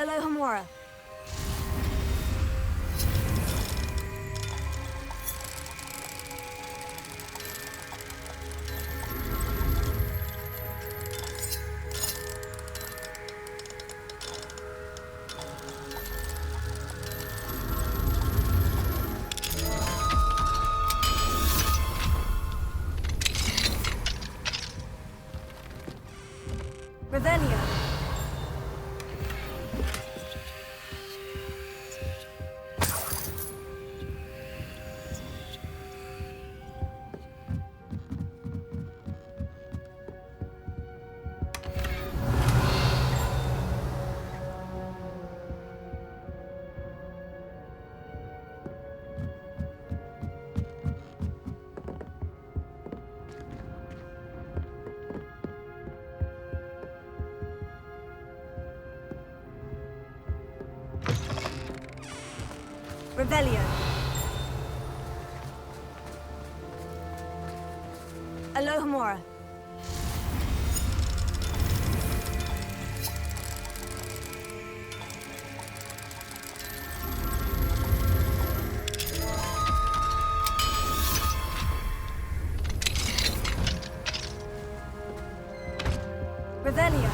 Alohomora. Revelio. Revelio. Alohomora. Revelio.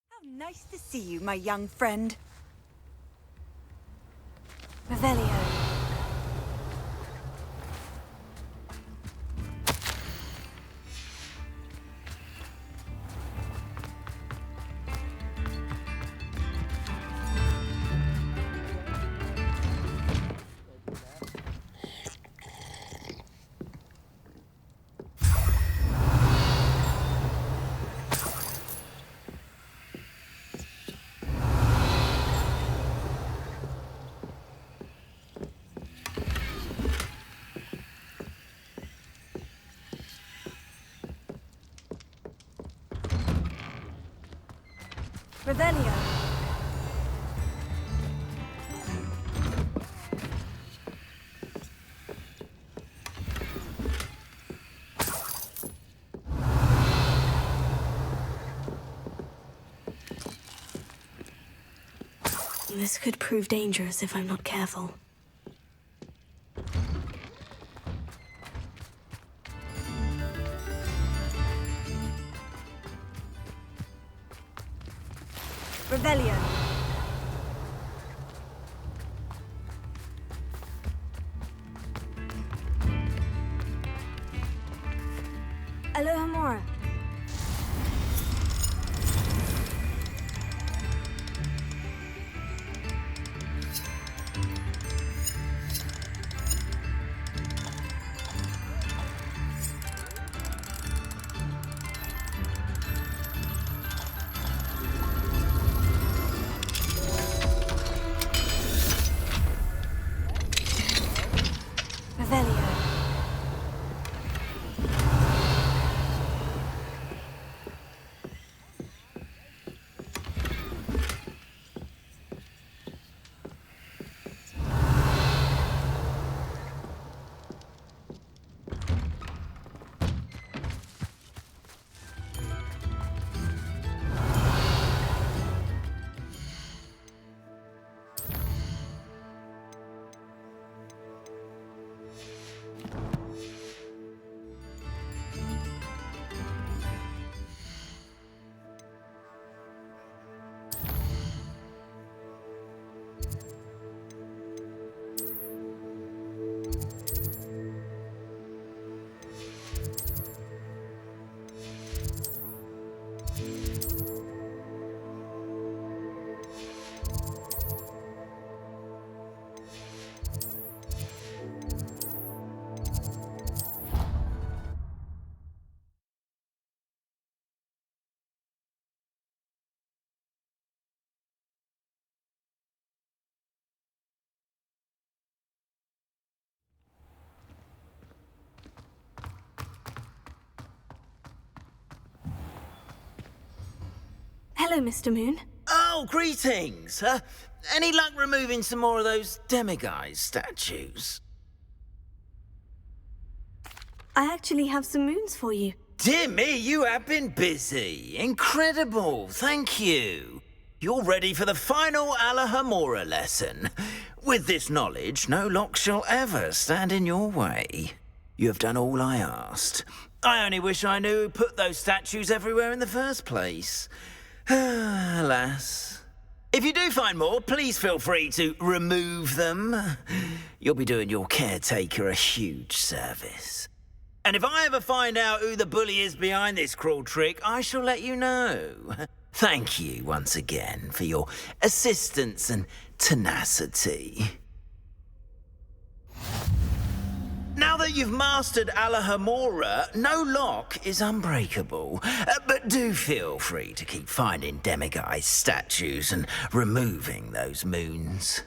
How nice to see you, my young friend. Revelio. Revelio. This could prove dangerous if I'm not careful. Revelio. Alohomora. Hello, Mr. Moon. Oh, greetings. Any luck removing some more of those demiguise statues? I actually have some moons for you. Dear me, you have been busy. Incredible, thank you. You're ready for the final Alahomora lesson. With this knowledge, no lock shall ever stand in your way. You have done all I asked. I only wish I knew who put those statues everywhere in the first place. Alas. If you do find more, please feel free to remove them. You'll be doing your caretaker a huge service. And if I ever find out who the bully is behind this cruel trick, I shall let you know. Thank you once again for your assistance and tenacity. Now that you've mastered Alahomora, no lock is unbreakable. But do feel free to keep finding demiguise statues and removing those moons.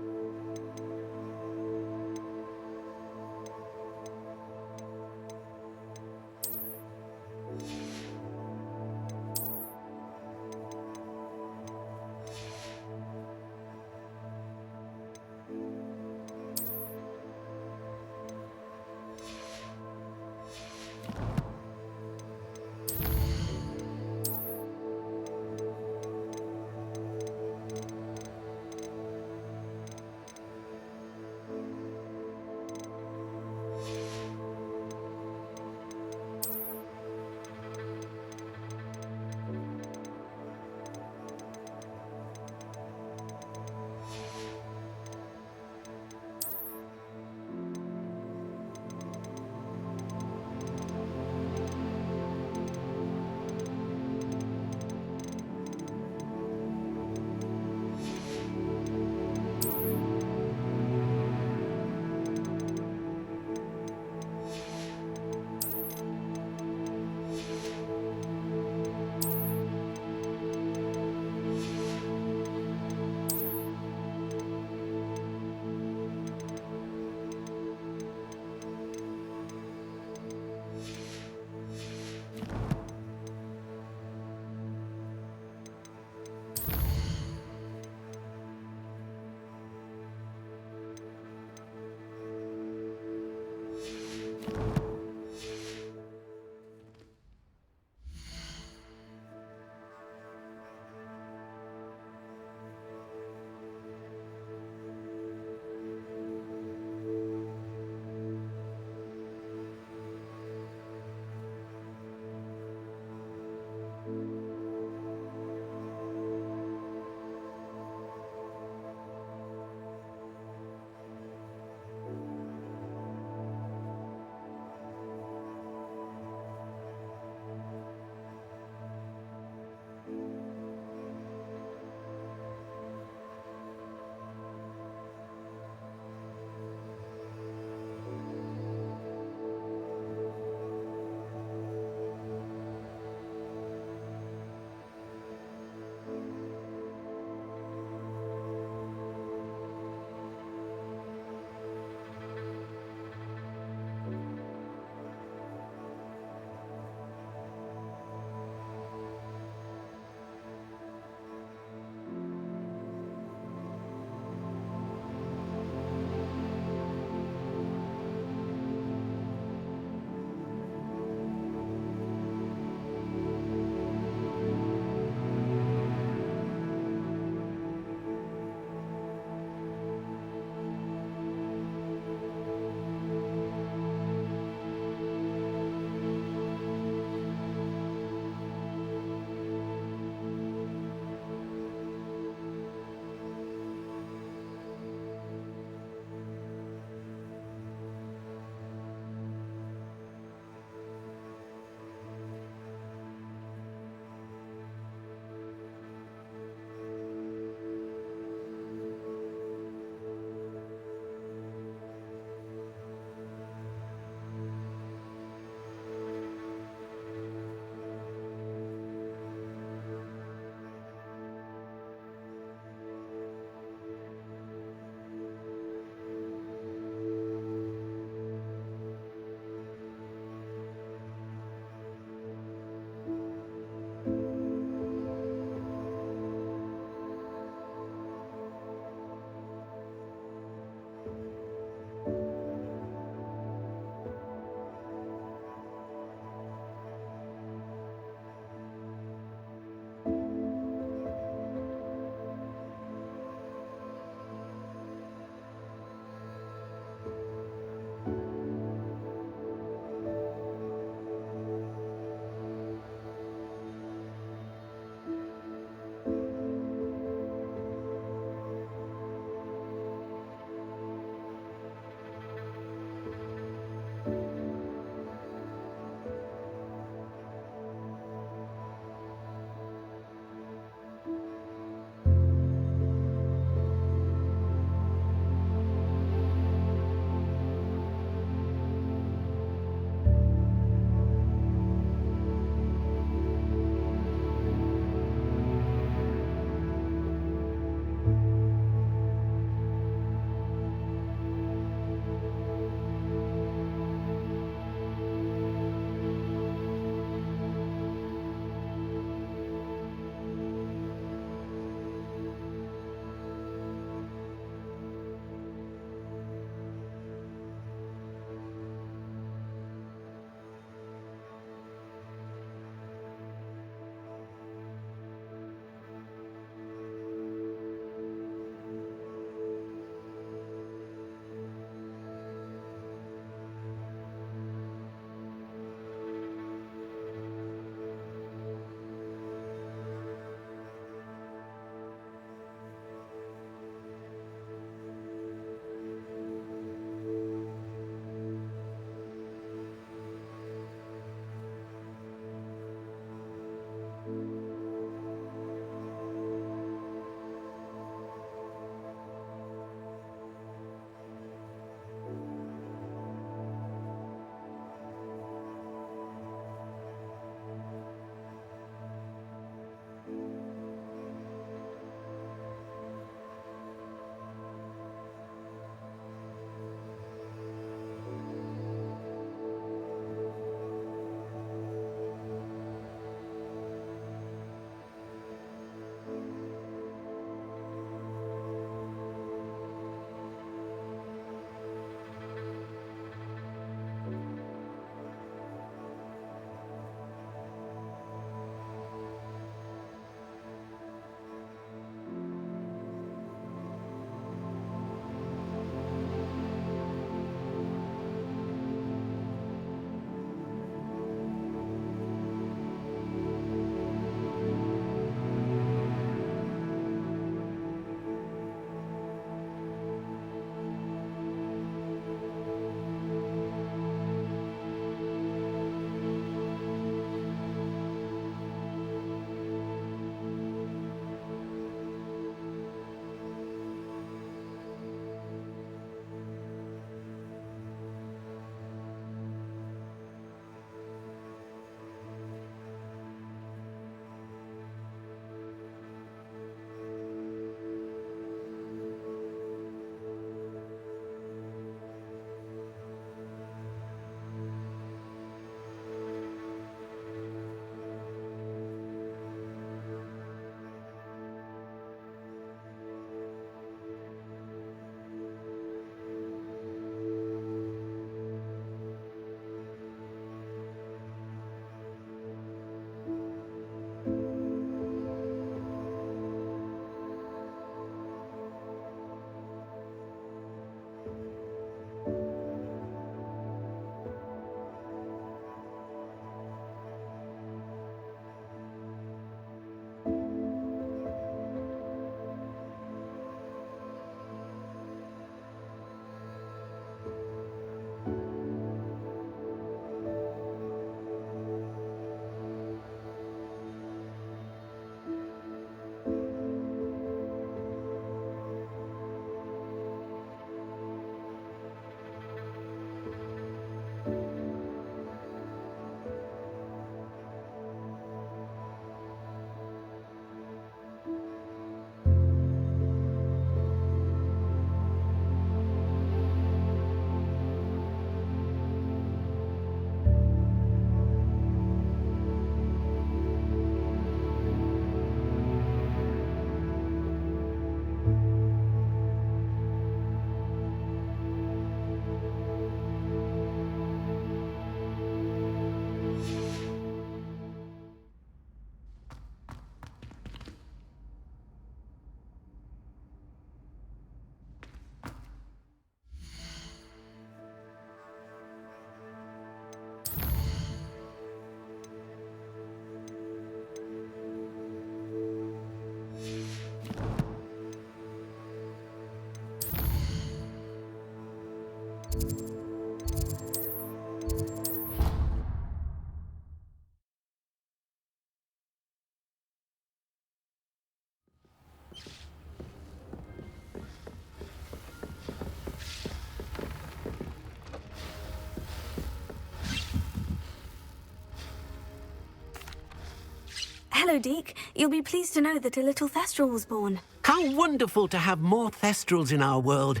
Hello, Deke. You'll be pleased to know that a little Thestral was born. How wonderful to have more Thestrals in our world.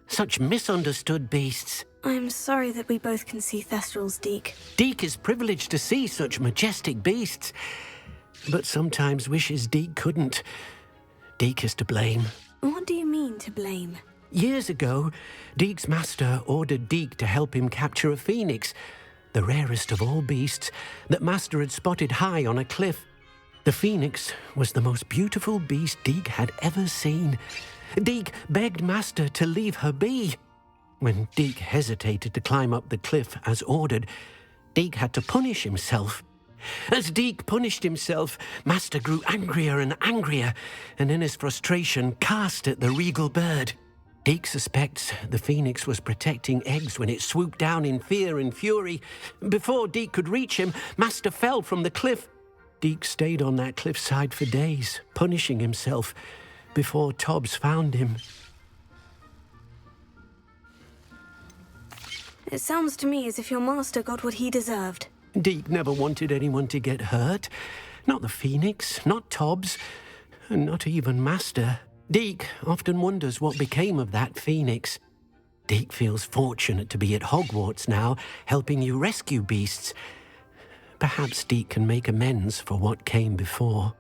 Such misunderstood beasts. I'm sorry that we both can see Thestrals, Deke. Deke is privileged to see such majestic beasts, but sometimes wishes Deke couldn't. Deke is to blame. What do you mean, to blame? Years ago, Deke's master ordered Deke to help him capture a phoenix, the rarest of all beasts, that master had spotted high on a cliff. The phoenix was the most beautiful beast Deke had ever seen. Deke begged master to leave her be. When Deke hesitated to climb up the cliff as ordered, Deke had to punish himself. As Deke punished himself, master grew angrier and angrier, and in his frustration cast at the regal bird. Deke suspects the phoenix was protecting eggs when it swooped down in fear and fury. Before Deke could reach him, master fell from the cliff. Deke stayed on that cliffside for days, punishing himself, before Tobbs found him. It sounds to me as if your master got what he deserved. Deke never wanted anyone to get hurt. Not the phoenix, not Tobbs, and not even master. Deke often wonders what became of that phoenix. Deke feels fortunate to be at Hogwarts now, helping you rescue beasts. Perhaps Deke can make amends for what came before.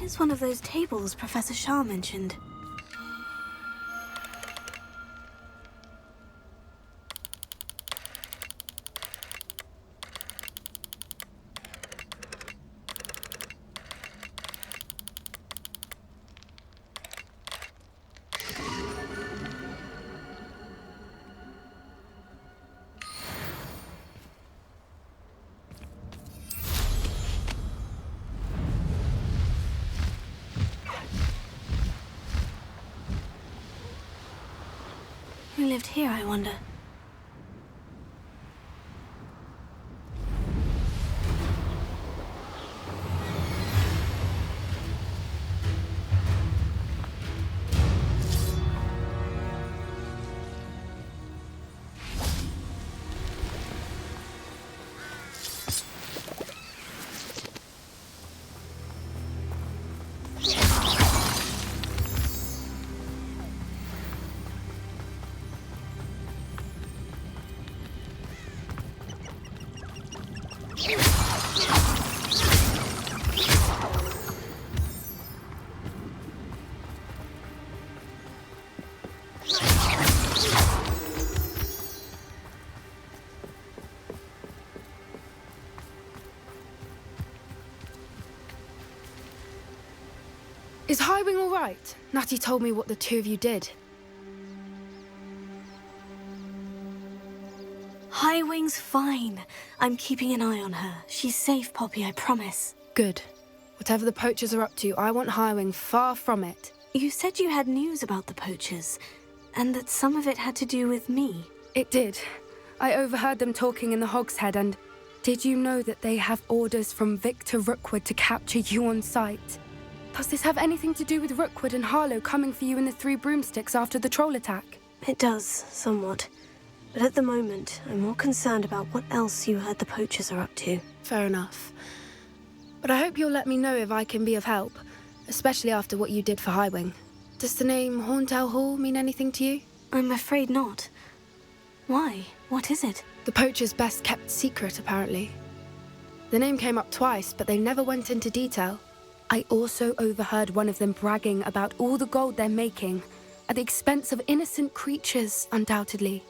Here's one of those tables Professor Shah mentioned. Who lived here, I wonder? Is Highwing all right? Natty told me what the two of you did. Highwing's fine. I'm keeping an eye on her. She's safe, Poppy, I promise. Good. Whatever the poachers are up to, I want Highwing far from it. You said you had news about the poachers, and that some of it had to do with me. It did. I overheard them talking in the Hogshead, and did you know that they have orders from Victor Rookwood to capture you on sight? Does this have anything to do with Rookwood and Harlow coming for you in the Three Broomsticks after the troll attack? It does, somewhat. But at the moment, I'm more concerned about what else you heard the poachers are up to. Fair enough. But I hope you'll let me know if I can be of help, especially after what you did for Highwing. Does the name Horntail Hall mean anything to you? I'm afraid not. Why? What is it? The poachers' best kept secret, apparently. The name came up twice, but they never went into detail. I also overheard one of them bragging about all the gold they're making, at the expense of innocent creatures, undoubtedly.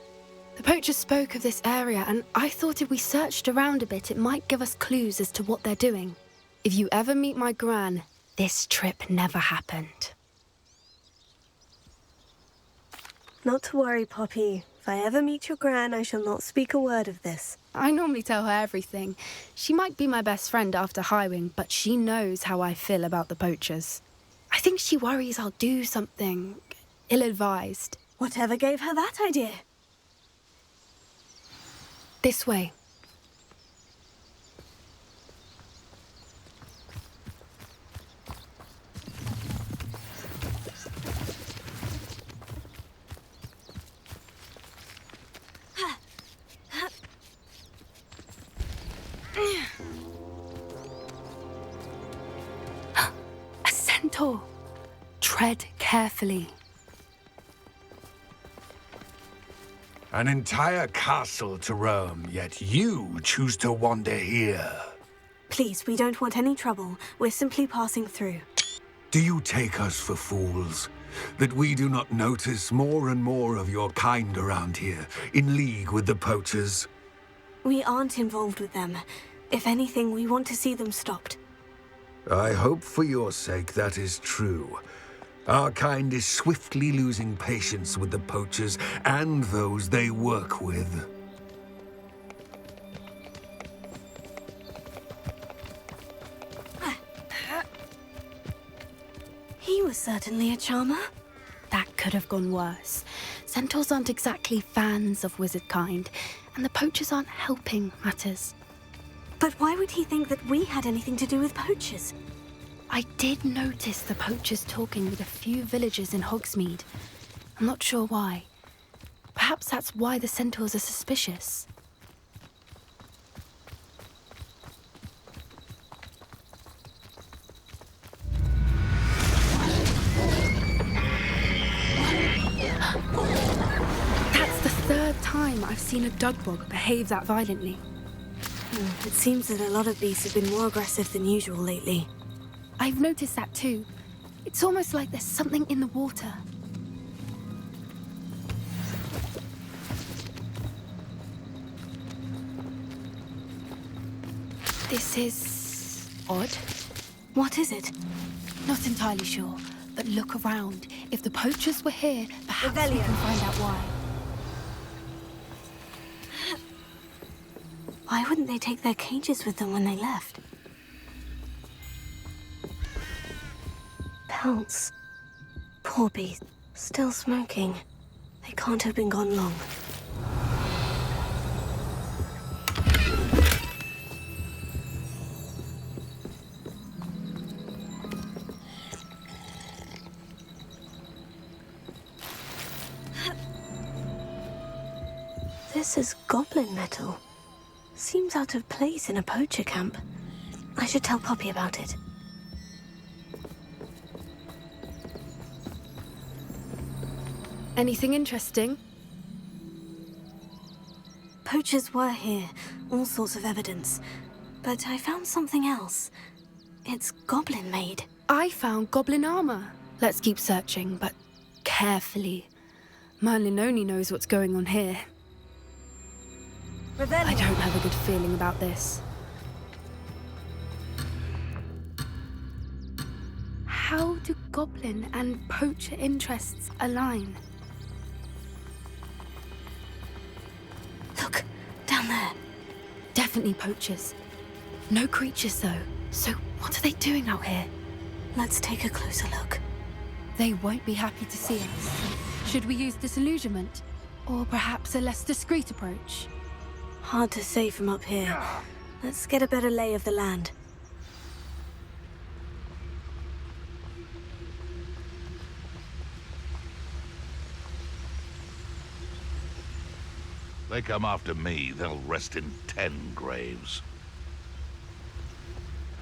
The poachers spoke of this area, and I thought if we searched around a bit, it might give us clues as to what they're doing. If you ever meet my gran, this trip never happened. Not to worry, Poppy. If I ever meet your gran, I shall not speak a word of this. I normally tell her everything. She might be my best friend after Highwing, but she knows how I feel about the poachers. I think she worries I'll do something ill-advised. Whatever gave her that idea? This way. A centaur. Tread carefully. An entire castle to roam, yet you choose to wander here. Please, we don't want any trouble. We're simply passing through. Do you take us for fools? That we do not notice more and more of your kind around here, in league with the poachers? We aren't involved with them. If anything, we want to see them stopped. I hope for your sake that is true. Our kind is swiftly losing patience with the poachers and those they work with. He was certainly a charmer. That could have gone worse. Centaurs aren't exactly fans of wizard kind, and the poachers aren't helping matters. But why would he think that we had anything to do with poachers? I did notice the poachers talking with a few villagers in Hogsmeade. I'm not sure why. Perhaps that's why the centaurs are suspicious. That's the third time I've seen a dugbog behave that violently. It seems that a lot of beasts have been more aggressive than usual lately. I've noticed that too. It's almost like there's something in the water. This is odd. What is it? Not entirely sure, but look around. If the poachers were here, perhaps we Revelio. can find out why. Why wouldn't they take their cages with them when they left? Pelts. Poor beast. Still smoking. They can't have been gone long. This is goblin metal. Seems out of place in a poacher camp. I should tell Poppy about it. Anything interesting? Poachers were here, all sorts of evidence. But I found something else. It's goblin made. I found goblin armor. Let's keep searching, but carefully. Merlin only knows what's going on here. I Revelio. don't have a good feeling about this. How do goblin and poacher interests align? Look, down there. Definitely poachers. No creatures, though. So what are they doing out here? Let's take a closer look. They won't be happy to see us. Should we use disillusionment? Or perhaps a less discreet approach? Hard to say from up here. Let's get a better lay of the land. They come after me, they'll rest in 10 graves.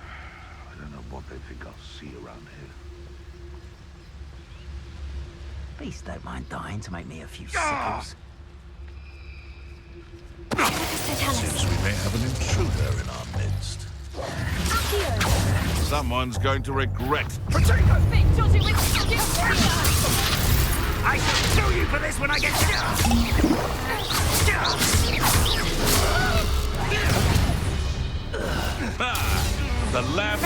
I don't know what they think I'll see around here. Beasts don't mind dying to make me a few sickles. Seems we may have an intruder in our midst. Someone's going to regret. I shall kill you for this when I get The lab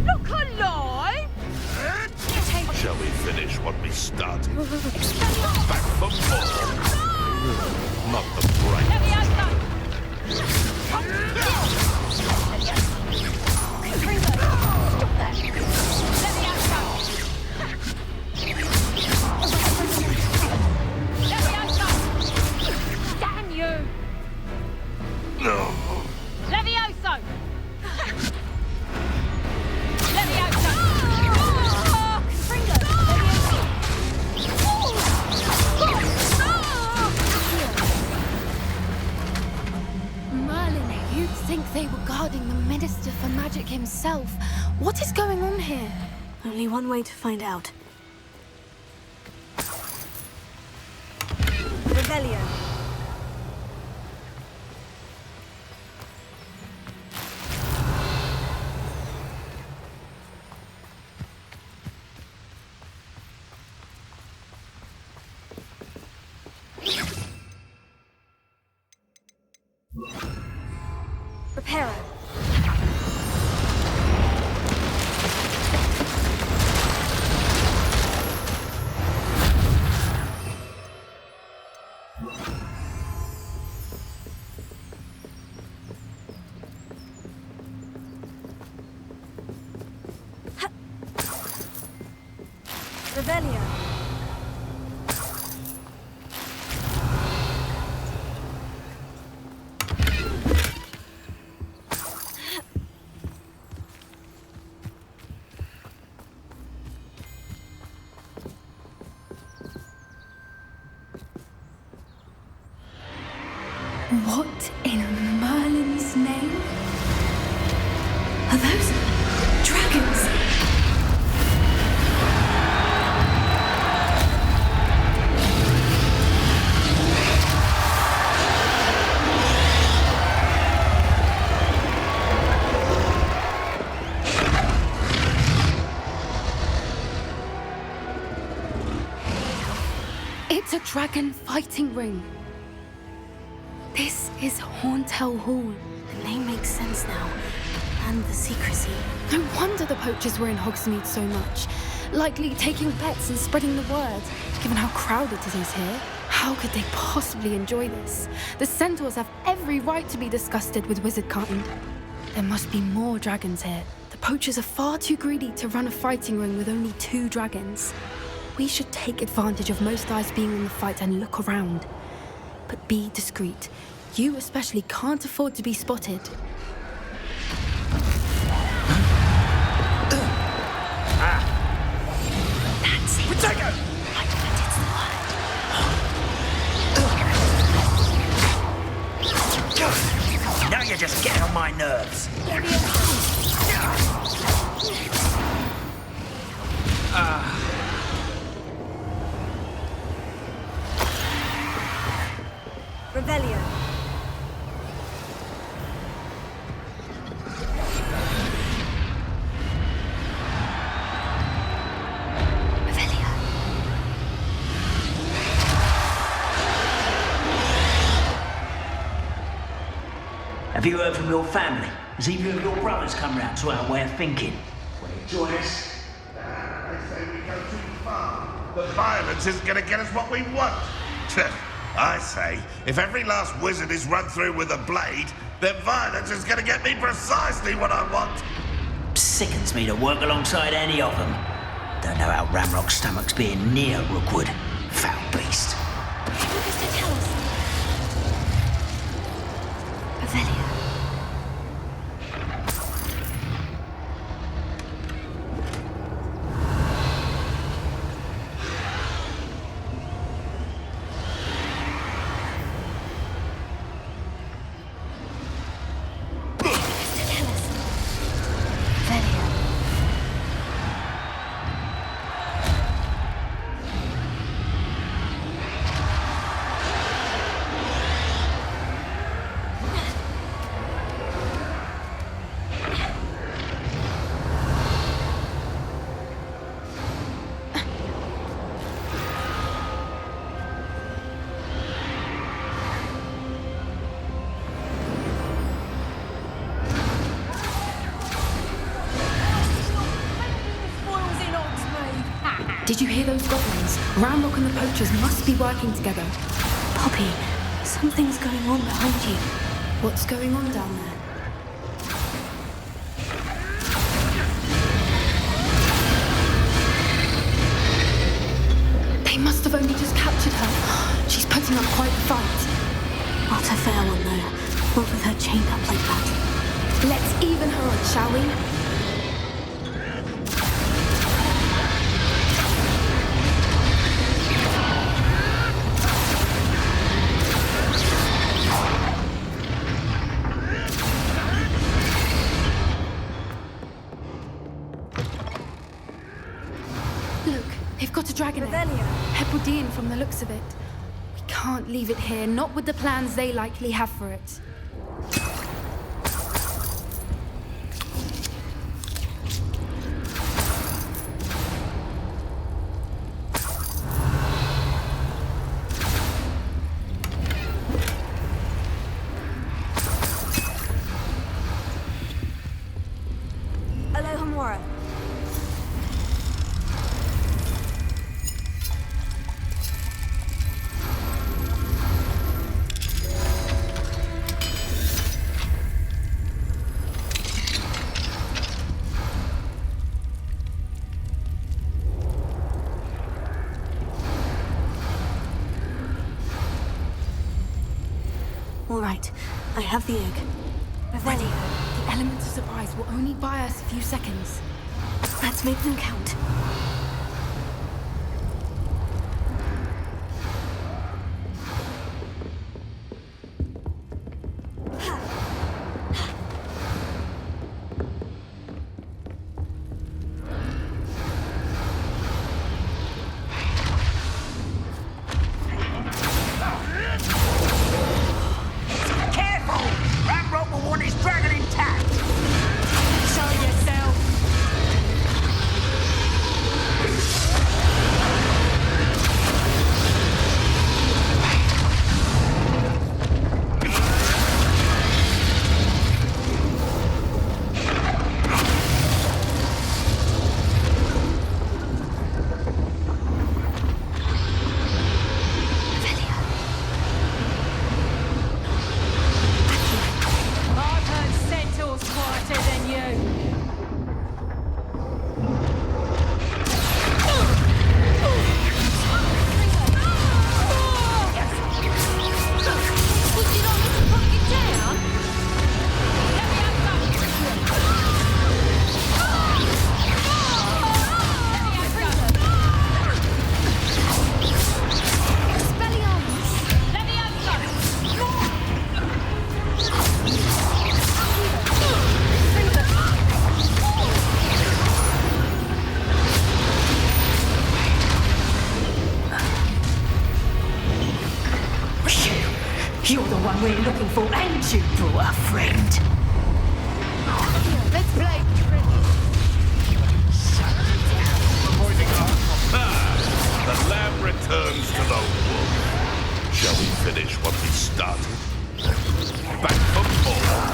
Look alive! Shall we finish what we started? Back for more. Not the bright. Damn you! No. Levioso! Levioso! Merlin, you'd think they were guarding the Minister for Magic himself. What is going on here? Only one way to find out. Revelio. Reparo. Revelio. What in Merlin's name? Are those dragons? It's a dragon fighting ring. This is Hauntel Hall. The name makes sense now. And the secrecy. No wonder the poachers were in Hogsmeade so much. Likely taking bets and spreading the word. Given how crowded it is here, how could they possibly enjoy this? The centaurs have every right to be disgusted with wizardkind. There must be more dragons here. The poachers are far too greedy to run a fighting ring with only 2 dragons. We should take advantage of most eyes being on the fight and look around. But be discreet. You especially can't afford to be spotted. That's it. Potato! I bet it's the word. Now you're just getting on my nerves. Revelio. Revelio. Have you heard from your family? Has either of your brothers come round to our way of thinking? Will you join us? They say we go too far. The violence isn't going to get us what we want. I say, if every last wizard is run through with a blade, then violence is going to get me precisely what I want. Sickens me to work alongside any of them. Don't know how Ramrock's stomach's being near Rookwood. Foul beast. What is to tell us? Revelio. Did you hear those goblins? Ramrock and the poachers must be working together. Poppy, something's going on behind you. What's going on down there? They must have only just captured her. She's putting up quite a fight. Not a fair one, though. Not with her chained up like that. Let's even her on, shall we? Look, they've got a dragon egg. Revelio. Hebridean from the looks of it. We can't leave it here, not with the plans they likely have for it. Alohomora. All right, I have the egg. Revelio. The elements of surprise will only buy us a few seconds. Let's make them count. Careful! Ramrock will want his dragon intact! Show yourself. I've heard centaurs quieter than you. Would you not let me put you down? Let me have some. Expelliarmus. Let me have some. You're the one we're looking for, and you brought a friend. Let's play The lamb returns to the wolf. Shall we finish what we started? Back for more.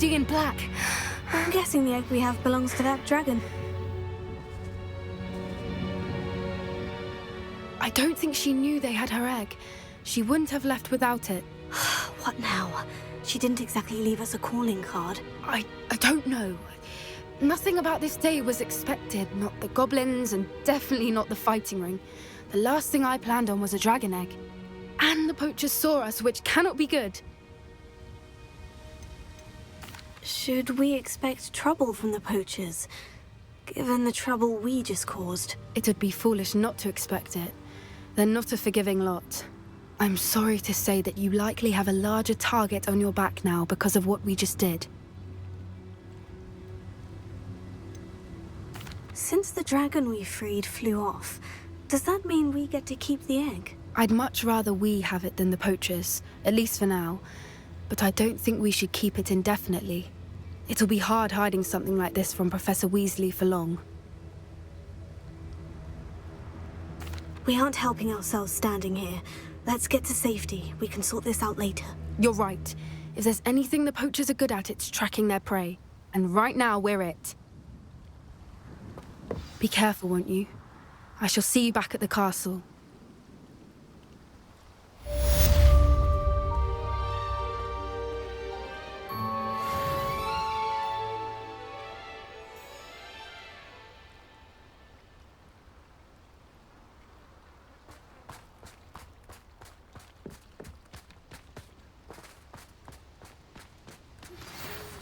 lady in black. I'm guessing the egg we have belongs to that dragon. I don't think she knew they had her egg. She wouldn't have left without it. What now? She didn't exactly leave us a calling card. I don't know. Nothing about this day was expected. Not the goblins, and definitely not the fighting ring. The last thing I planned on was a dragon egg. And the poachers saw us, which cannot be good. Should we expect trouble from the poachers, given the trouble we just caused? It would be foolish not to expect it. They're not a forgiving lot. I'm sorry to say that you likely have a larger target on your back now because of what we just did. Since the dragon we freed flew off, does that mean we get to keep the egg? I'd much rather we have it than the poachers, at least for now. But I don't think we should keep it indefinitely. It'll be hard hiding something like this from Professor Weasley for long. We aren't helping ourselves standing here. Let's get to safety. We can sort this out later. You're right. If there's anything the poachers are good at, it's tracking their prey. And right now, we're it. Be careful, won't you? I shall see you back at the castle.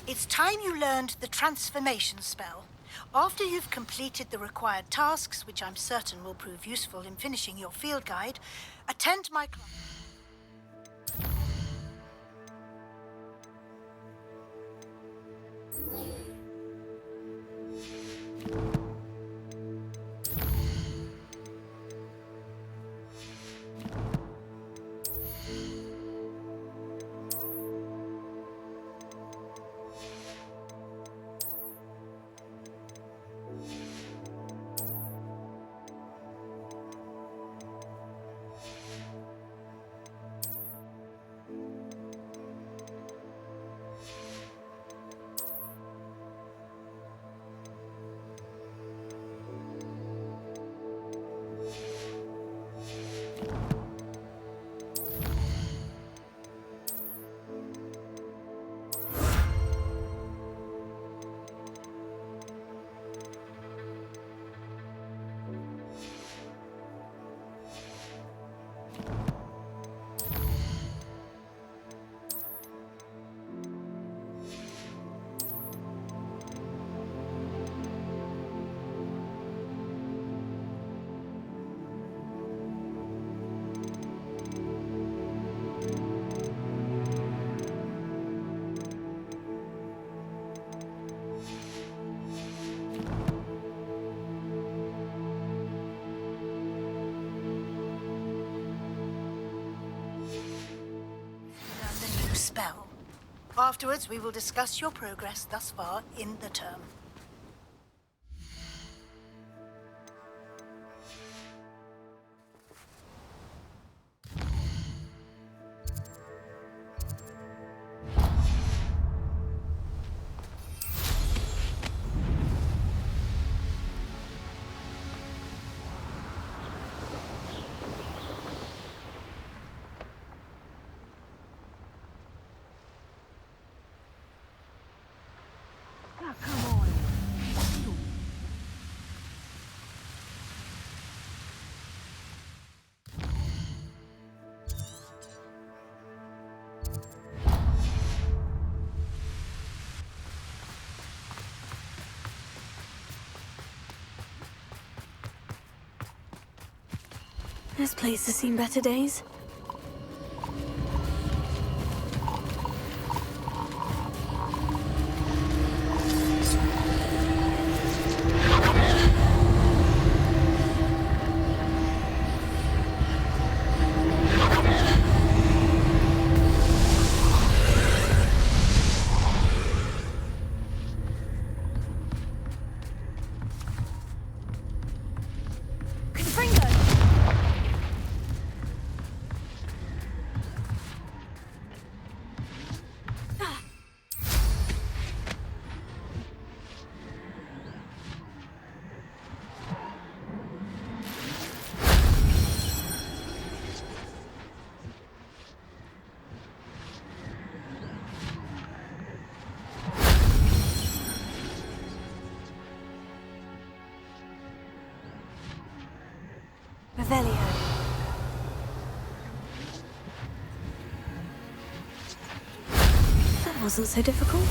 It's time you learned the transformation spell. After you've completed the required tasks, which I'm certain will prove useful in finishing your field guide, attend my class. Spell. Afterwards, we will discuss your progress thus far in the term. This place has seen better days. Revelio. That wasn't so difficult.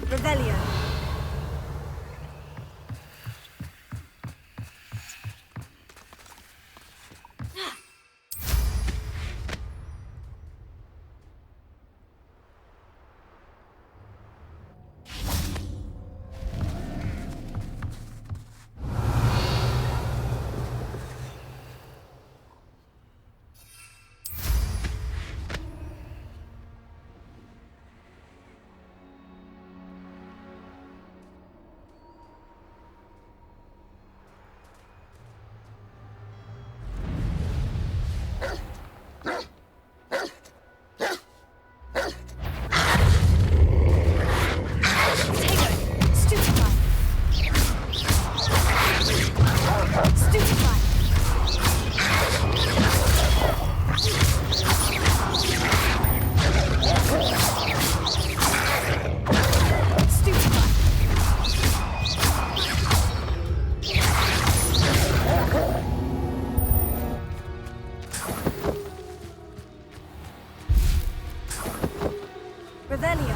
Revelio. Revelio.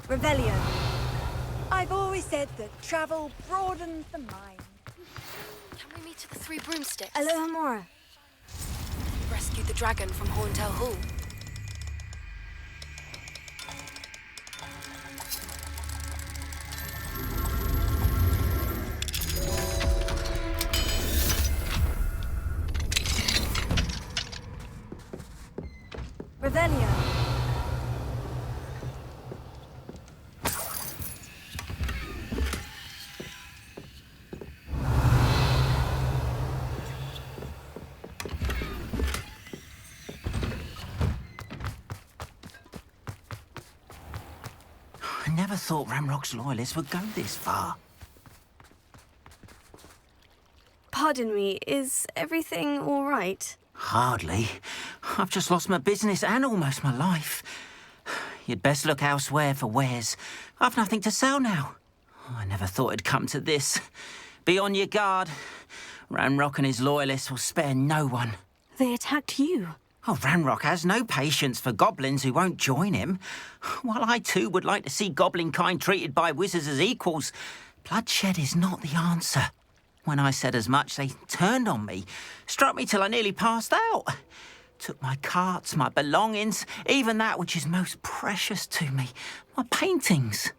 Revelio. I've always said that travel broadens the mind. Can we meet at the Three Broomsticks? Alohomora. We rescued the dragon from Horntail Hall. Revelio. I never thought Ramrock's loyalists would go this far. Pardon me, is everything all right? Hardly. I've just lost my business and almost my life. You'd best look elsewhere for wares. I've nothing to sell now. I never thought it'd come to this. Be on your guard. Ranrock and his loyalists will spare no one. They attacked you. Oh, Ranrock has no patience for goblins who won't join him. While I too would like to see goblin kind treated by wizards as equals, bloodshed is not the answer. When I said as much, they turned on me, struck me till I nearly passed out. Took my carts, my belongings, even that which is most precious to me, my paintings.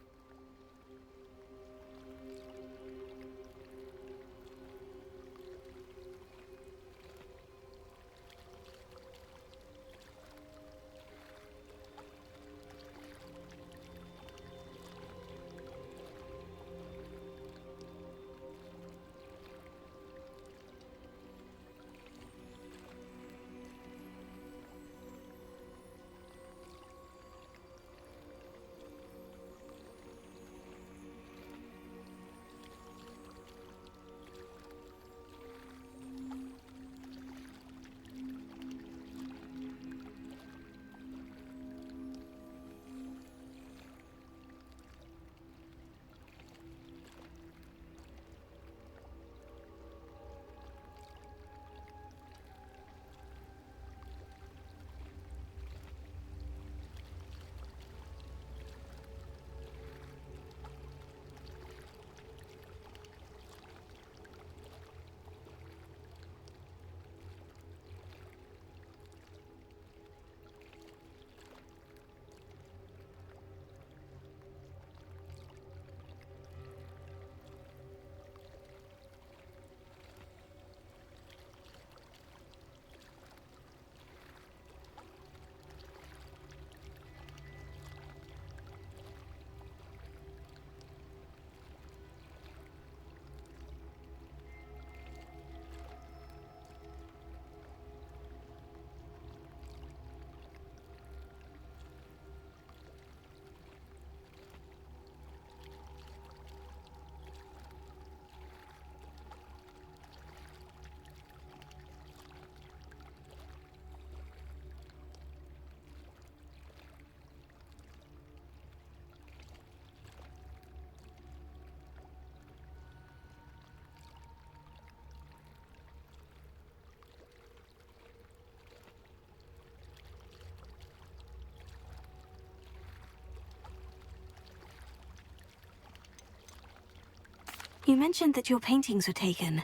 You mentioned that your paintings were taken.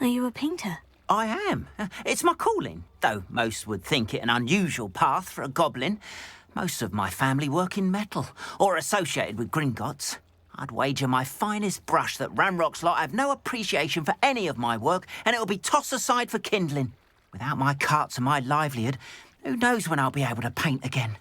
Are you a painter? I am. It's my calling, though most would think it an unusual path for a goblin. Most of my family work in metal, or associated with Gringotts. I'd wager my finest brush that Ranrock's lot have no appreciation for any of my work, and it'll be tossed aside for kindling. Without my carts and my livelihood, who knows when I'll be able to paint again?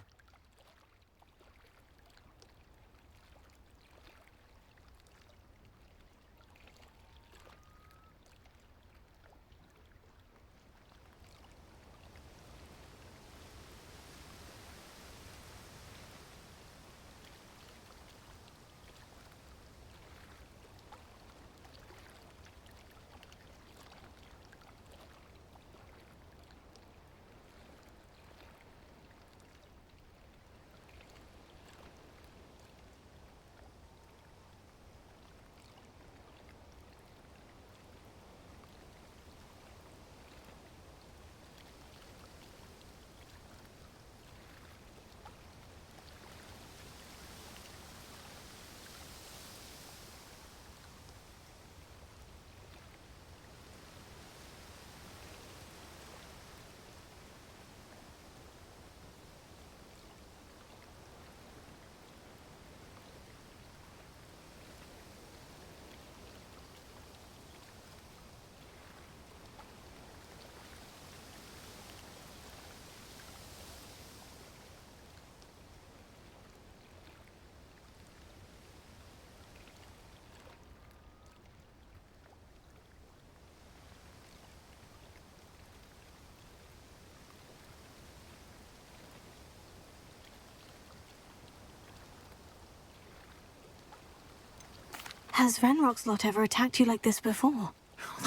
Has Ranrock's lot ever attacked you like this before?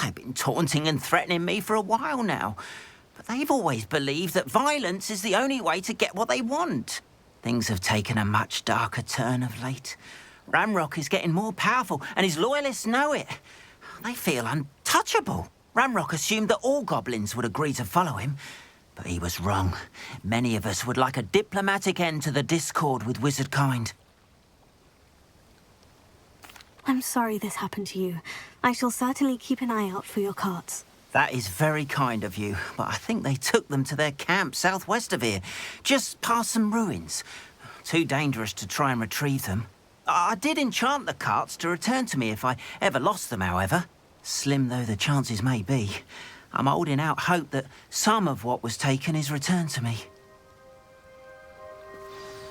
They've been taunting and threatening me for a while now. But they've always believed that violence is the only way to get what they want. Things have taken a much darker turn of late. Ranrock is getting more powerful, and his loyalists know it. I feel untouchable. Ranrock assumed that all goblins would agree to follow him, but he was wrong. Many of us would like a diplomatic end to the discord with wizard kind. I'm sorry this happened to you. I shall certainly keep an eye out for your carts. That is very kind of you, but I think they took them to their camp southwest of here, just past some ruins. Too dangerous to try and retrieve them. I did enchant the carts to return to me if I ever lost them, however. Slim though the chances may be, I'm holding out hope that some of what was taken is returned to me.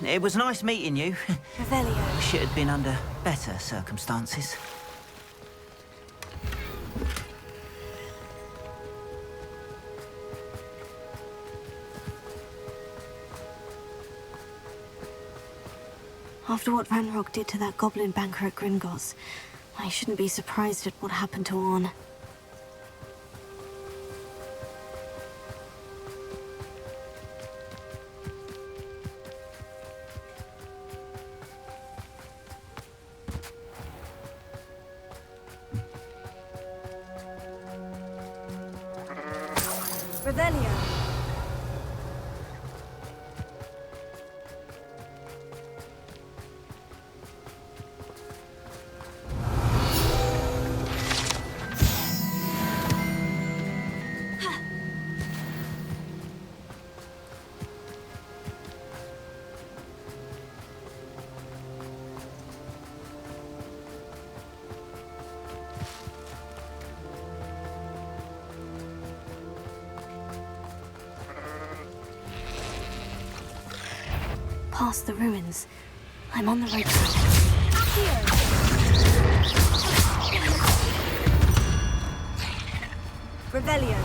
It was nice meeting you. Revelio. Wish it had been under better circumstances. After what Ranrock did to that goblin banker at Gringotts, I shouldn't be surprised at what happened to Orn. Revelio. Past the ruins. I'm on the road. Revelio.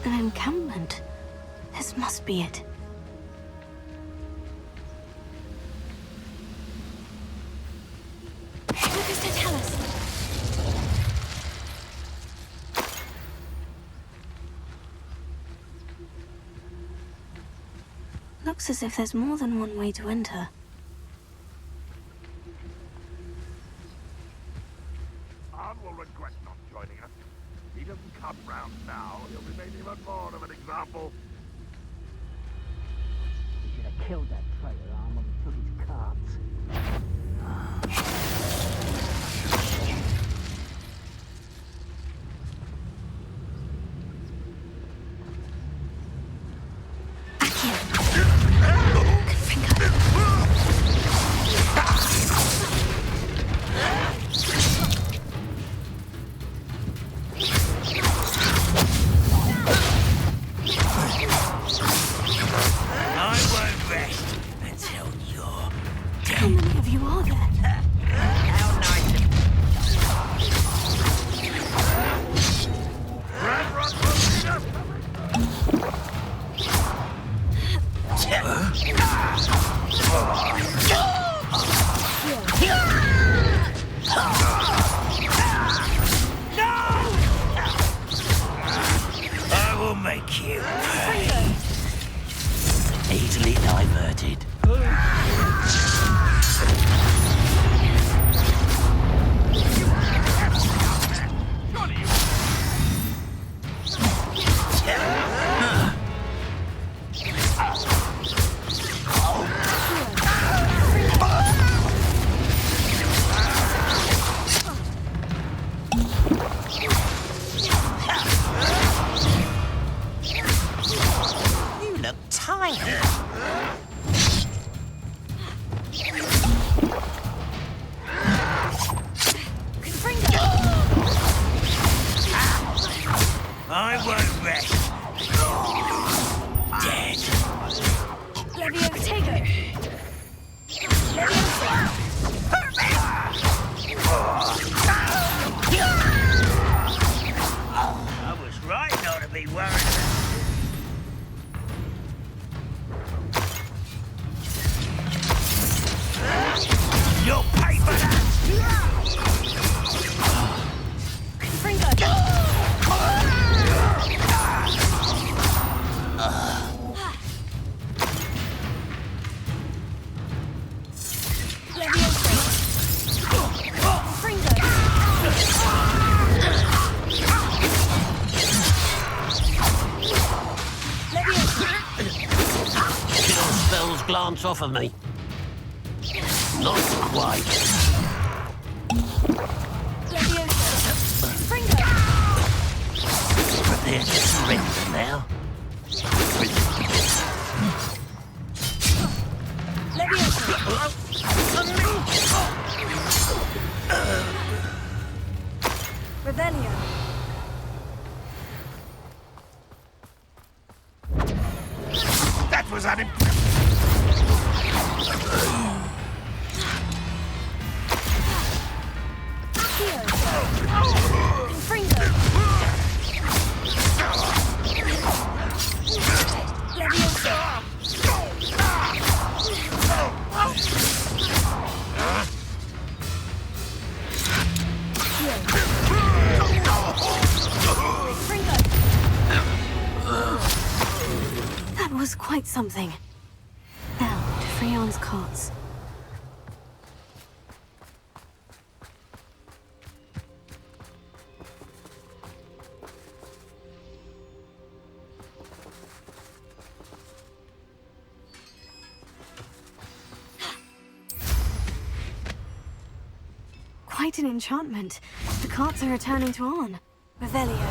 An encampment. This must be it. What does that tell us? Looks as if there's more than one way to enter. Arn will regret not joining us. If he doesn't come round now, he'll be made even more of an example. You should have killed that traitor Arm when he took his cards. How many of you are there? I will make you pay. Easily diverted. You look tired. I won't rest. Dead. Levio, take it. I was right not to be worried about glance off of me. Not quite. Prepare to surrender now. Revelio. That was unimpressive. That was quite something. Now, to Freon's carts. Quite an enchantment. The carts are returning to Arn. Revelio.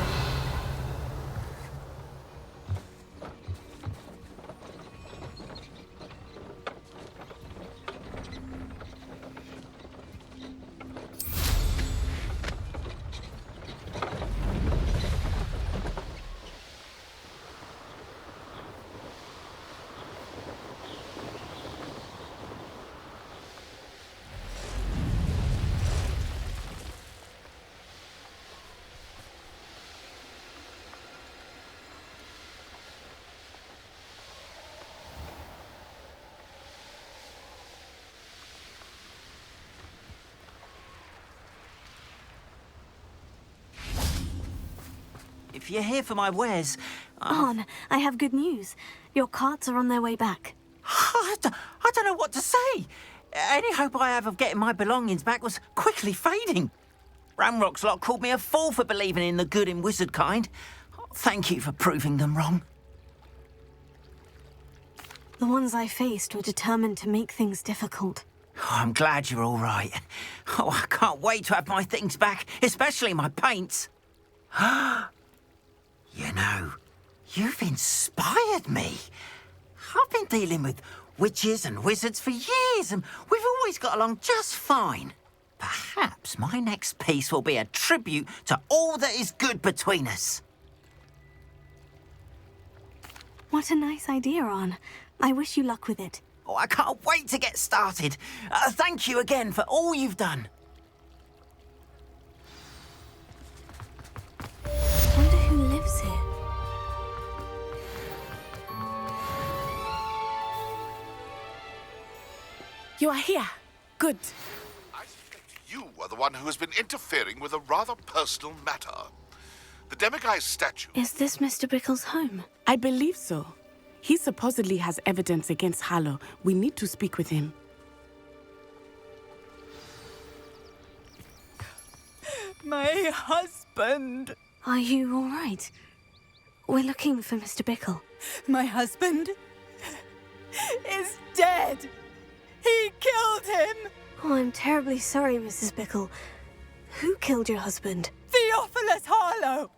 If you're here for my wares... Arn, I have good news. Your carts are on their way back. I don't know what to say. Any hope I have of getting my belongings back was quickly fading. Ramrock's lot called me a fool for believing in the good in wizard kind. Thank you for proving them wrong. The ones I faced were determined to make things difficult. Oh, I'm glad you're all right. Oh, I can't wait to have my things back, especially my paints. You know, you've inspired me. I've been dealing with witches and wizards for years, and we've always got along just fine. Perhaps my next piece will be a tribute to all that is good between us. What a nice idea, Arn. I wish you luck with it. Oh, I can't wait to get started. Thank you again for all you've done. I wonder who lives here. You are here. Good. I suspect you are the one who has been interfering with a rather personal matter. The Demiguise statue... Is this Mr. Bickle's home? I believe so. He supposedly has evidence against Harlow. We need to speak with him. My husband. Are you all right? We're looking for Mr. Bickle. My husband is dead. He killed him. Oh, I'm terribly sorry, Mrs. Bickle. Who killed your husband? Theophilus Harlow.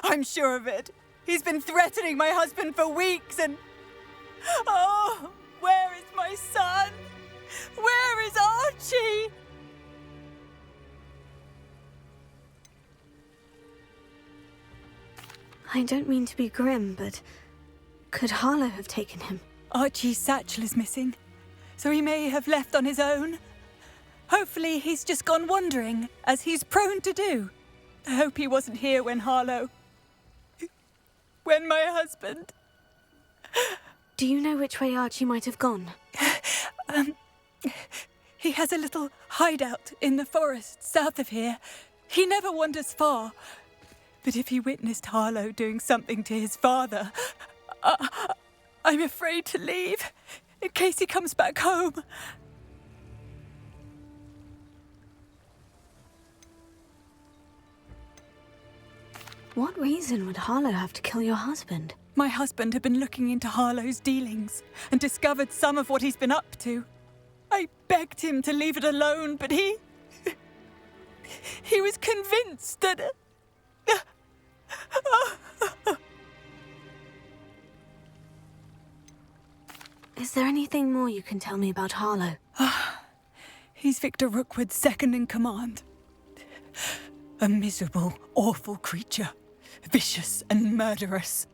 I'm sure of it. He's been threatening my husband for weeks and... Oh, where is my son? Where is Archie? I don't mean to be grim, but could Harlow have taken him? Archie's satchel is missing, so he may have left on his own. Hopefully he's just gone wandering, as he's prone to do. I hope he wasn't here when when my husband... Do you know which way Archie might have gone? He has a little hideout in the forest south of here. He never wanders far. But if he witnessed Harlow doing something to his father, I'm afraid to leave, in case he comes back home. What reason would Harlow have to kill your husband? My husband had been looking into Harlow's dealings and discovered some of what he's been up to. I begged him to leave it alone, but he was convinced that... Is there anything more you can tell me about Harlow? He's Victor Rookwood's second in command. A miserable, awful creature. Vicious and murderous.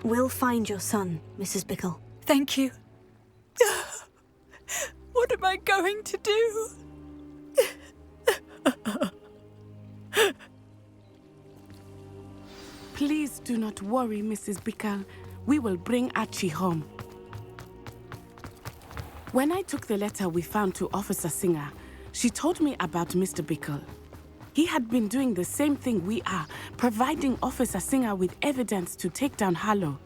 We'll find your son, Mrs. Bickle. Thank you. What am I going to do? Please do not worry, Mrs. Bickle. We will bring Archie home. When I took the letter we found to Officer Singer, she told me about Mr. Bickle. He had been doing the same thing we are, providing Officer Singer with evidence to take down Harlow.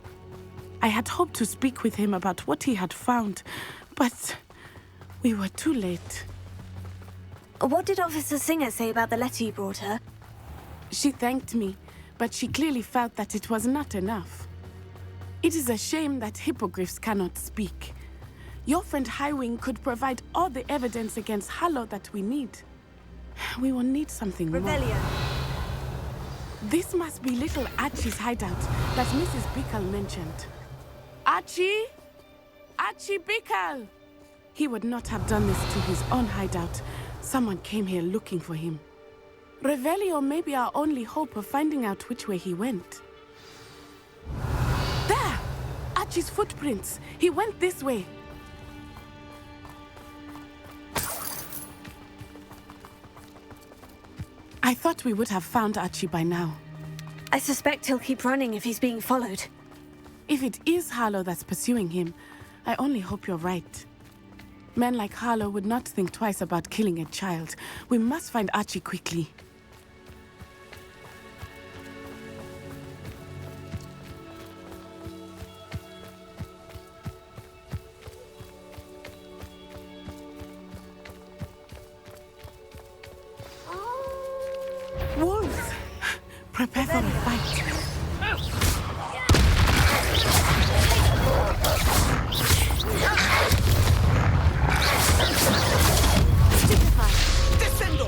I had hoped to speak with him about what he had found, but we were too late. What did Officer Singer say about the letter you brought her? She thanked me, but she clearly felt that it was not enough. It is a shame that hippogriffs cannot speak. Your friend Highwing could provide all the evidence against Harlow that we need. We will need something more. Revelio. This must be little Archie's hideout that Mrs. Bickle mentioned. Archie? Archie Bickle! He would not have done this to his own hideout. Someone came here looking for him. Revelio may be our only hope of finding out which way he went. There! Archie's footprints. He went this way. I thought we would have found Archie by now. I suspect he'll keep running if he's being followed. If it is Harlow that's pursuing him, I only hope you're right. Men like Harlow would not think twice about killing a child. We must find Archie quickly. Wolves! Prepare for a fight. Descendo!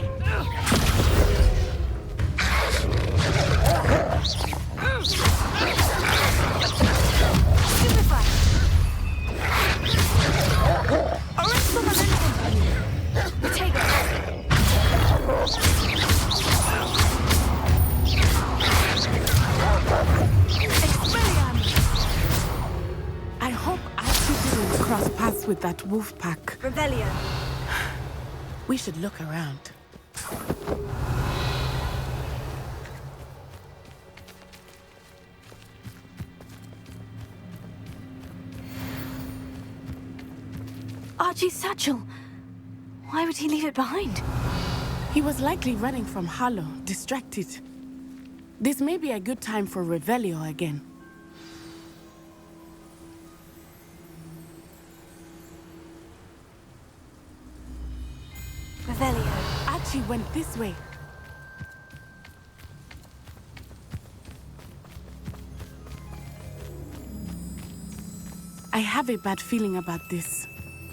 Arrest the momentum! Potato! I hope Archie didn't cross paths with that wolf pack. Revelio. We should look around. Archie's satchel. Why would he leave it behind? He was likely running from Harlow, distracted. This may be a good time for Revelio again. Revelio. Archie went this way. I have a bad feeling about this.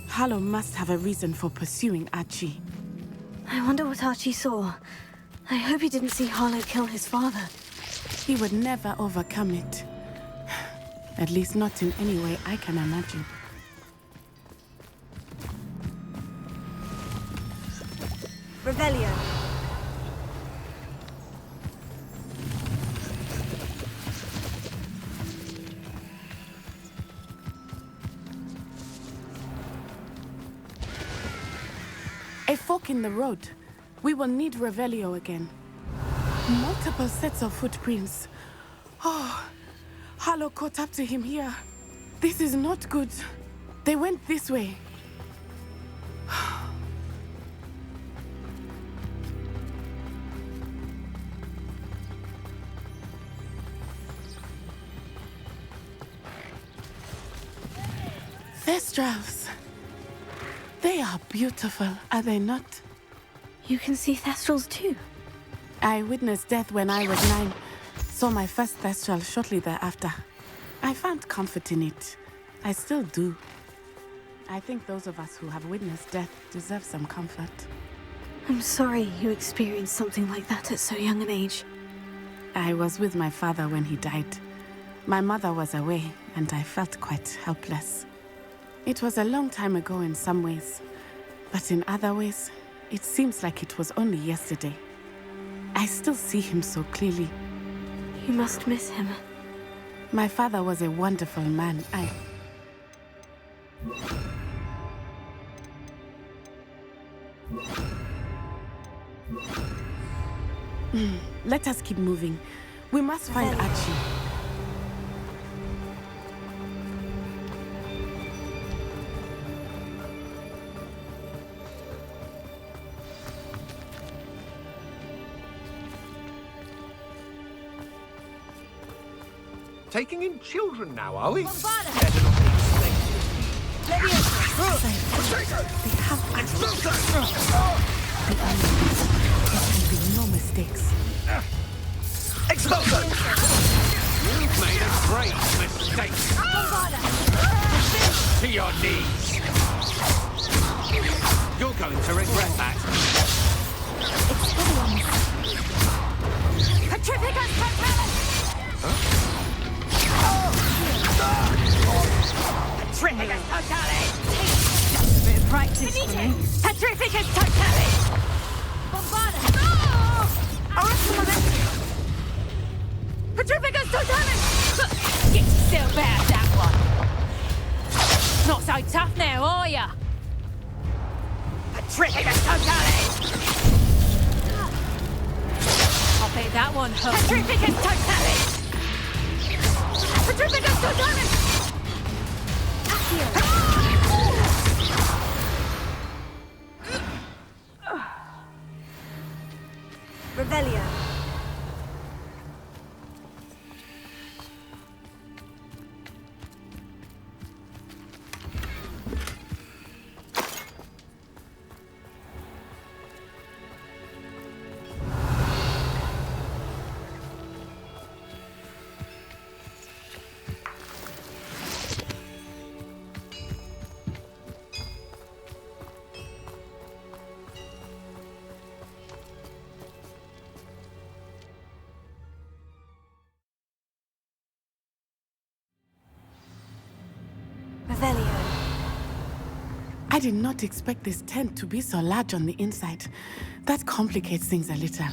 Harlow must have a reason for pursuing Archie. I wonder what Archie saw. I hope he didn't see Harlow kill his father. He would never overcome it. At least not in any way I can imagine. Revelio. A fork in the road. We will need Revelio again. Multiple sets of footprints. Oh, Harlow caught up to him here. This is not good. They went this way. Thestrals. They are beautiful, are they not? You can see Thestrals too. I witnessed death when I was 9. Saw my first Thestral shortly thereafter. I found comfort in it. I still do. I think those of us who have witnessed death deserve some comfort. I'm sorry you experienced something like that at so young an age. I was with my father when he died. My mother was away, and I felt quite helpless. It was a long time ago in some ways, but in other ways, it seems like it was only yesterday. I still see him so clearly. You must miss him. My father was a wonderful man. Let us keep moving. We must find Archie. Taking in children now, are we? They have There can be no mistakes. Expulsion! You've made a great mistake. To your knees. You're going to regret that. Petrificus Totalis! Petrificus Totalis! Just a bit of practice for me. Petrificus Totalis! Bombarda! Petrificus Totalis! Get yourself out of that one. Not so tough now, are ya? Petrificus Totalis! I'll bet that one hurt. Petrificus Totalis! Petrificus Totalis! Revelio. I did not expect this tent to be so large on the inside. That complicates things a little.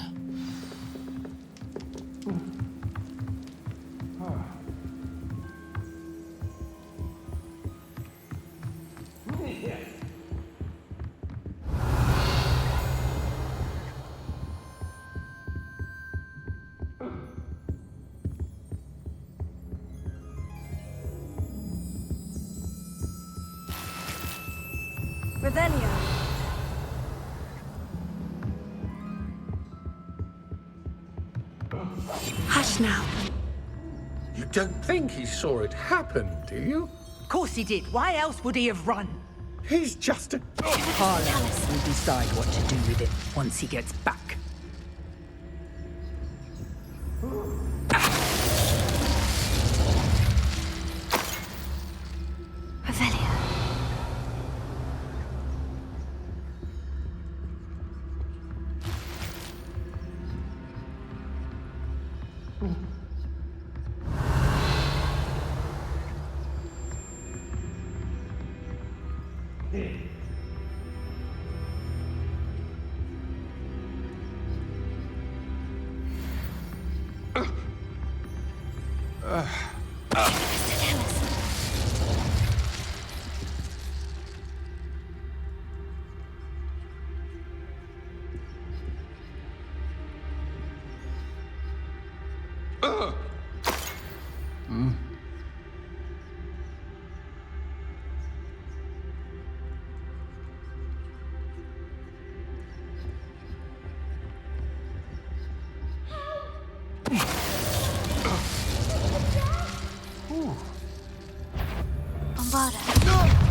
Revelio. Hush now. You don't think he saw it happen, do you? Of course he did. Why else would he have run? He's just a... Harlow will decide what to do with it once he gets back. Revelio.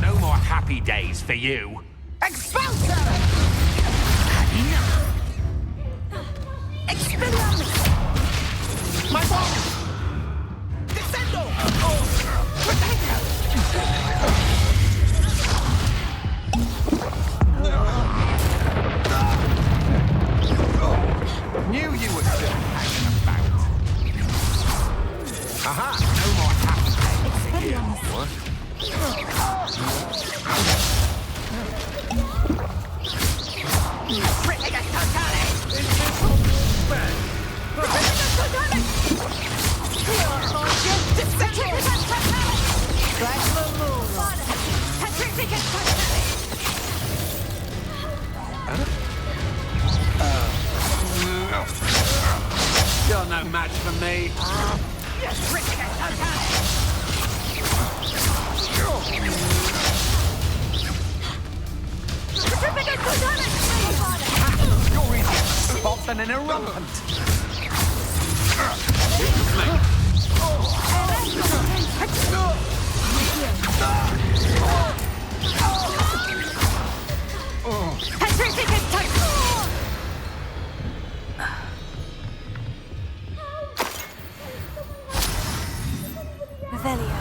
No more happy days for you. Expulsion! Expelliarmus! My ball! Descendo! Protego! Knew you were still hanging about. Aha! No more happy days for you. Protego totale! Protego totale! Descendo! Like the moon! Petrificus totale! You're no match for me. Petrificus totale! Petrificus totale! You're easier to spot than an irrelevant. Petrificus totale! Revelio.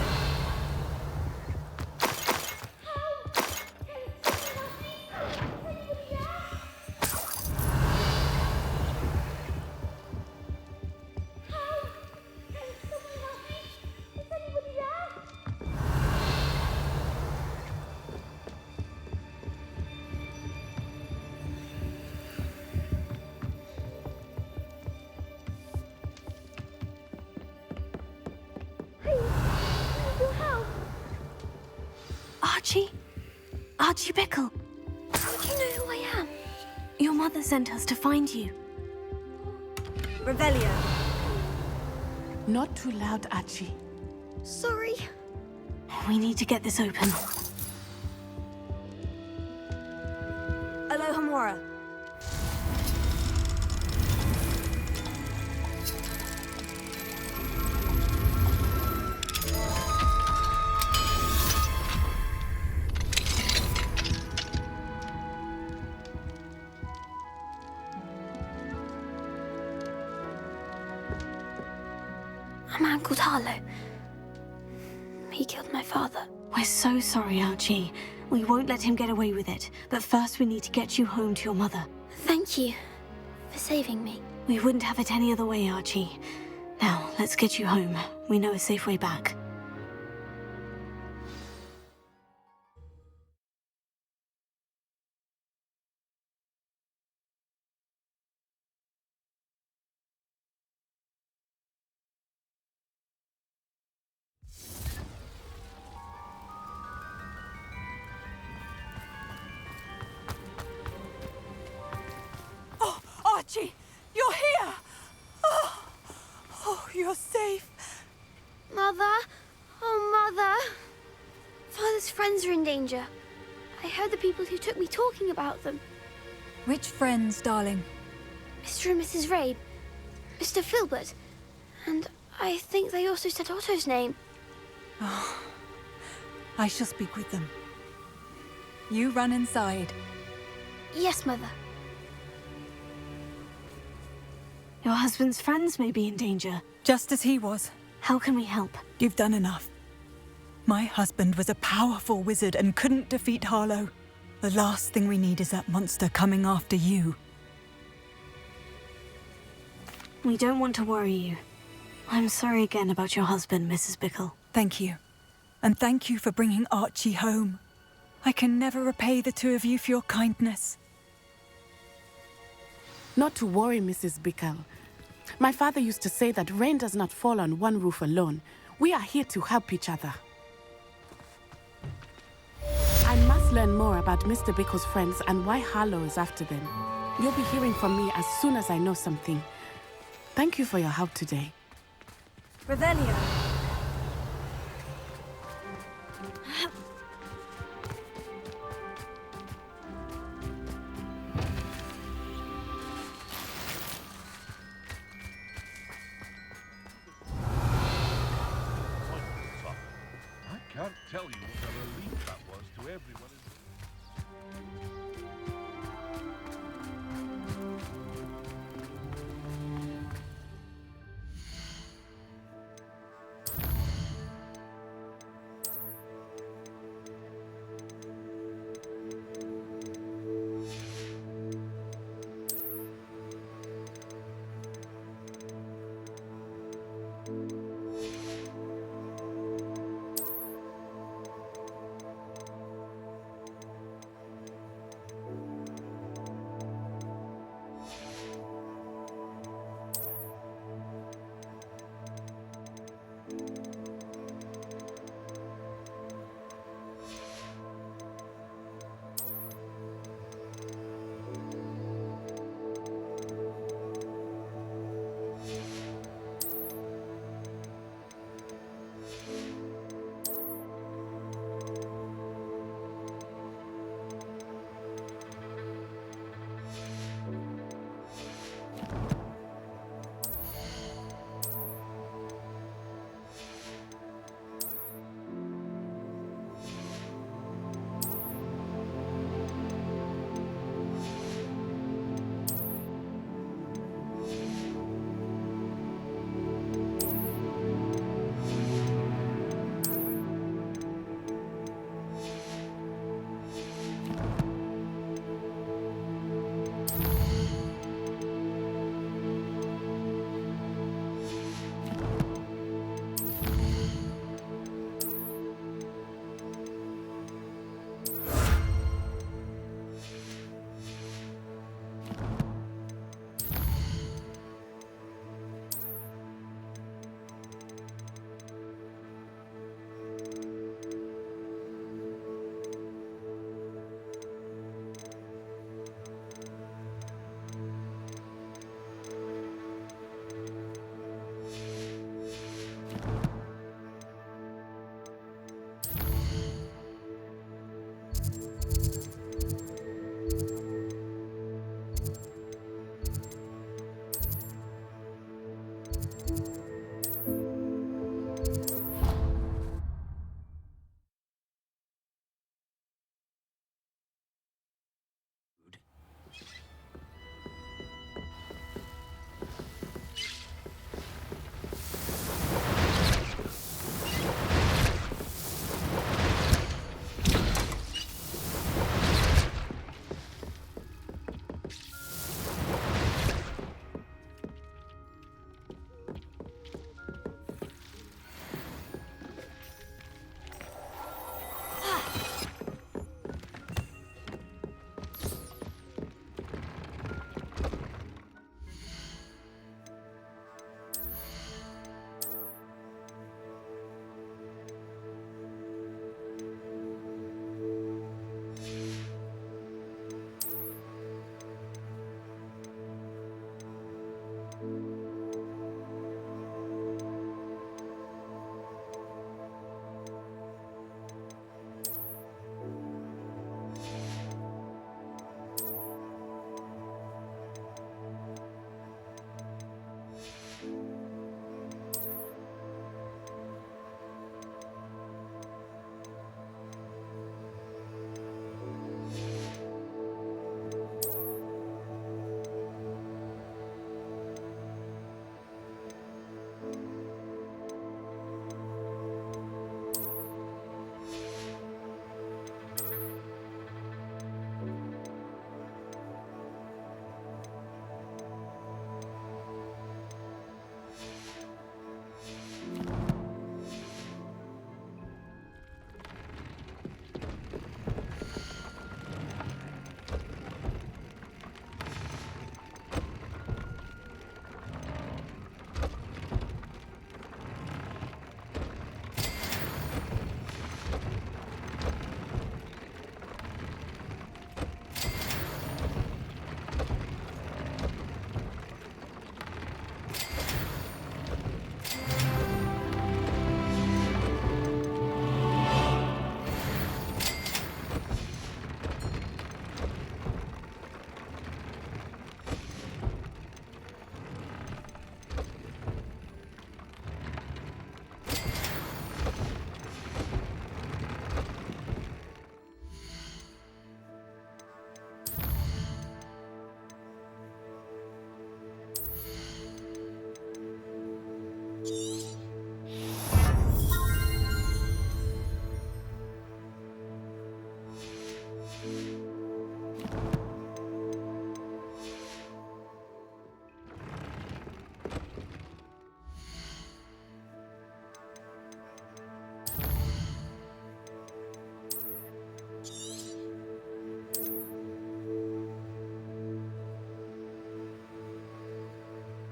Archie? Archie Bickle. How do you know who I am? Your mother sent us to find you. Revelio. Not too loud, Archie. Sorry. We need to get this open. Alohomora. A man called Harlow. He killed my father. We're so sorry, Archie. We won't let him get away with it. But first we need to get you home to your mother. Thank you for saving me. We wouldn't have it any other way, Archie. Now, let's get you home. We know a safe way back. Archie, you're here! Oh, you're safe. Mother? Oh, Mother. Father's friends are in danger. I heard the people who took me talking about them. Which friends, darling? Mr. and Mrs. Rabe, Mr. Filbert, and I think they also said Otto's name. Oh, I shall speak with them. You run inside. Yes, Mother. Your husband's friends may be in danger. Just as he was. How can we help? You've done enough. My husband was a powerful wizard and couldn't defeat Harlow. The last thing we need is that monster coming after you. We don't want to worry you. I'm sorry again about your husband, Mrs. Bickle. Thank you. And thank you for bringing Archie home. I can never repay the two of you for your kindness. Not to worry, Mrs. Bickle. My father used to say that rain does not fall on one roof alone. We are here to help each other. I must learn more about Mr. Bickle's friends and why Harlow is after them. You'll be hearing from me as soon as I know something. Thank you for your help today. Revelio. I can't tell you what a relief that was to everyone.